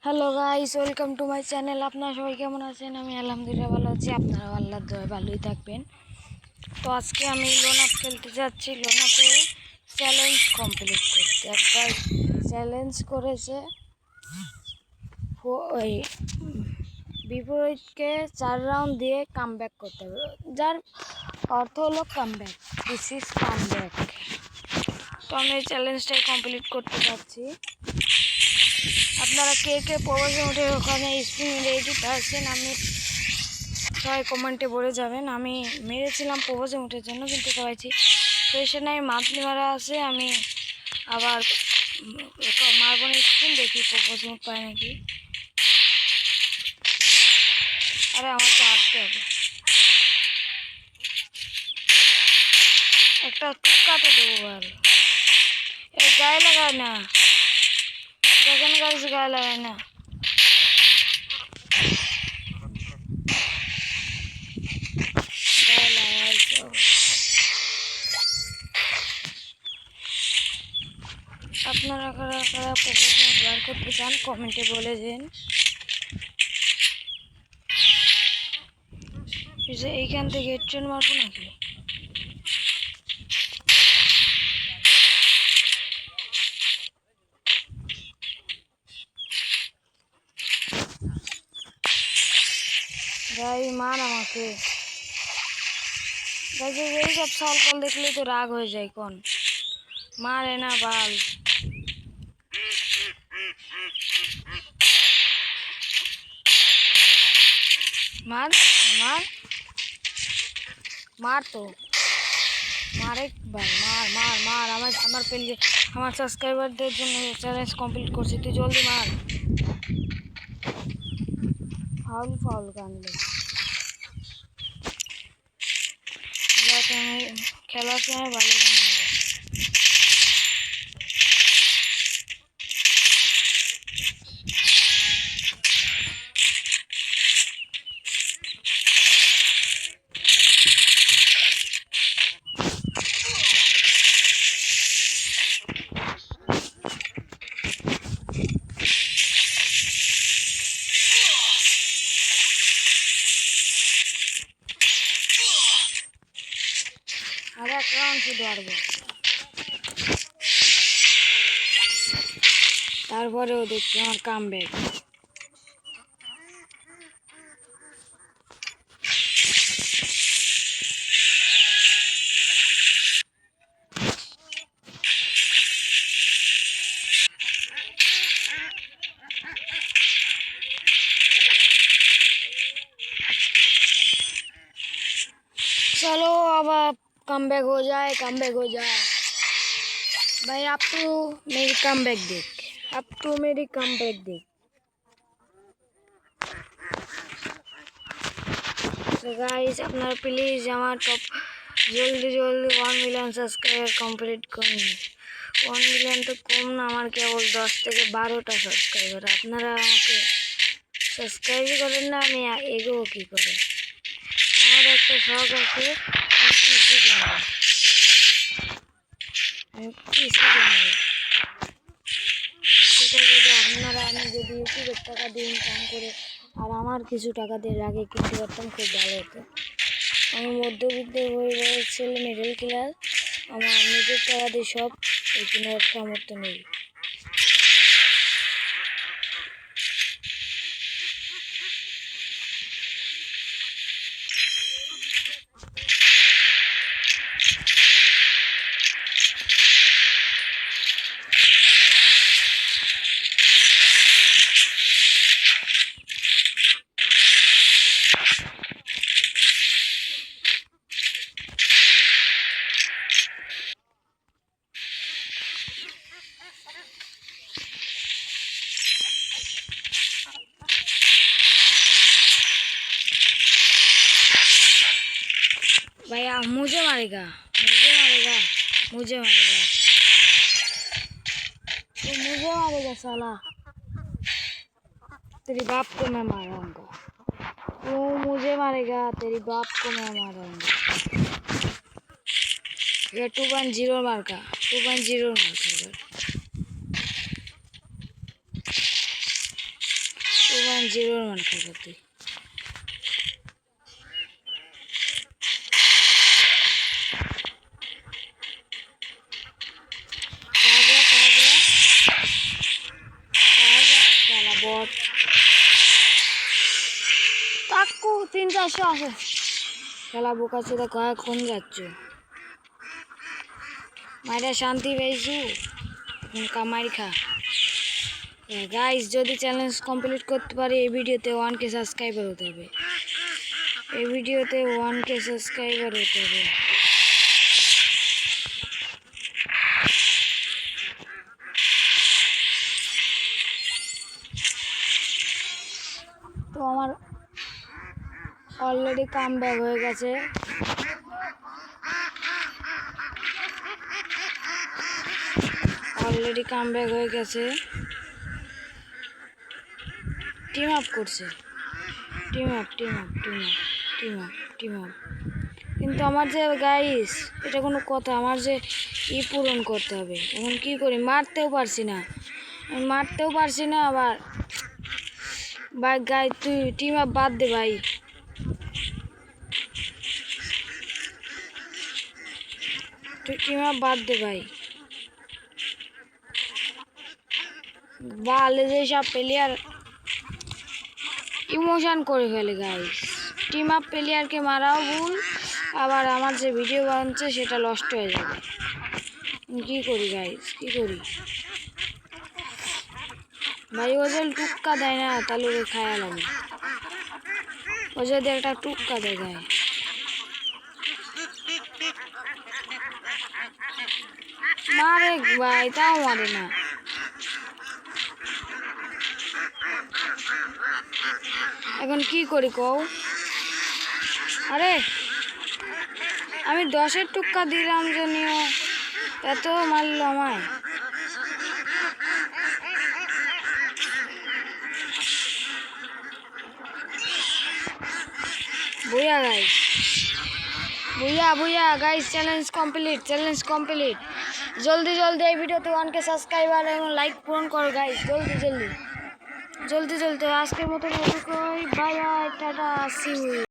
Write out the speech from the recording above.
Hello guys, welcome to my channel. আপনারা সবাই কেমন আছেন? আমি আলহামদুলিল্লাহ ভালো আছি। আপনারা আল্লাহর দয়ায় ভালোই থাকবেন। তো আজকে আমি লোন আপ খেলতে যাচ্ছি। লোন আপে চ্যালেঞ্জ কমপ্লিট করতে। একবার চ্যালেঞ্জ করেছে ওই বিপরীতকে 4 রাউন্ড দিয়ে কামব্যাক করতে হবে, যার অর্থ হলো কামব্যাক। This is comeback. তো আমি এই চ্যালেঞ্জটাই কমপ্লিট করতে যাচ্ছি। আপনারা কে কে প্রবাসে উঠে ওখানে স্পিন রেডি পাচ্ছেন আমি সবাই কমেন্টে বলে যাবেন। আমি মেরেছিলাম প্রবাসে উঠের জন্য, কিন্তু পাইছি তো এখানে মাছলি মারা আছে। আমি আবার মারবো না স্পিন, দেখি প্রবাসে উঠ পায় নাকি। আরে আমার তো হারতে হবে, একটা কাটে দেবো। ভালো এই গায়ে লাগায় না, দেখেন গাছ গায়ে লাগায় না। আপনারা কারা কারা প্রফেশনাল বার করতে চান কমেন্টে বলে দিন। এইখান থেকে ট্রেন মারবো নাকি? ভাই মার আমাকে। এই সব সাল কল দেখলে তো রাগ হয়ে যায়। কোন মারে না বাল। মার মার মার তো মারে ভাই, মার মার মার। আমার পেলে আমার সাবস্ক্রাইবারদের জন্য চ্যালেঞ্জ কমপ্লিট করছি, তুই জলদি মার। ফাউল ফাউল কানলে যাতে আমি খেলার সময় ভালো গান। আর এক রাউন্ড শুধু হারবো, তারপরেও দেখছি আমার কামব্যাক। चलो अब कमबैक हो जाए, कमबैक हो जाए भाई। अब तो मेरी कमबैक देख, अब तो मेरी कमबैक देख। तो गाइस আপনারা প্লিজ আমার টপ জলদি জলদি 1 মিলিয়ন সাবস্ক্রাইবার কমপ্লিট করুন। 1 মিলিয়ন তো কম না, আমার কেবল 10 থেকে 12টা সাবস্ক্রাইবার। আপনারা আমাকে সাবস্ক্রাইবই করেন না, আমি এগোবো কী করে? আমার একটা শখ আছে, সেটা যদি আপনারা, আমি যদি ইউটিউবের টাকা দিয়ে ইনকাম করে আর আমার কিছু টাকা দিয়ে আগে কিনতে পারতাম, খুব ভালো হতো। আমি মধ্যবিত্ত পরিবারের ছেলে, মিডল ক্লাস। আমার নিজের টাকা দিয়ে সব কেনার সামর্থ্য নেই। भैया मुझे मारेगा, मुझे मारेगा, मुझे मारेगा, तो मुझे मारेगा साला। तेरी बाप को मैं मारूंगा, तू मुझे मारेगा, तेरी बाप को मैं मारूंगा। ये 2.0 मार का 2.0 मार का। জিরোর মান খাবো তুই। বট কাকু 300 আছে খেলা বোকা চোদা কখন যাচ্ছ মাইরা শান্তি পেয়েছু এখন কামাই খা। গাইস যদি চ্যালেঞ্জ কমপ্লিট করতে পারি এই ভিডিওতে 1K সাবস্ক্রাইবার হতে হবে, এই ভিডিওতে 1K সাবস্ক্রাইবার হতে হবে। তো আমার অলরেডি কামব্যাক হয়ে গেছে, টিম আপ করছে, টিম আপ। কিন্তু আমার যে গাইস এটা কোনো কথা, আমার যে পূরণ করতে হবে। এখন কি করি, মারতেও পারছি না আবার। ভাই গাই তুই টিম আপ বাদ দে ভাই, তুই টিম আপ বাদ দে ভাই। বালে যেসব প্লেয়ার ইমোশন করে ফেলে গাইস, টিম আপ প্লেয়ারকে মারাও ভুল, আবার আমার যে ভিডিও বানছে সেটা নষ্ট হয়ে যাবে। কি করি গাইস, কি করি ভাই? ও যদি টুক্কা দেয় না তাহলে ওকে খায়ালাম, ও যদি একটা টুক্কা দেয় গায়ে মারে ভাই, তাও মারে না। এখন কি করি কও? আরে আমি 10-এর টুক্কা দিলাম জনিও এত মারল আমায়। বুয়া গাইস, বুয়া গাইস, চ্যালেঞ্জ কমপ্লিট। জলদি এই ভিডিওতে 1K সাবস্ক্রাইবার এবং লাইক পূরণ করো গাইস, জলদি। আজকের মতো bye bye, tata, see you.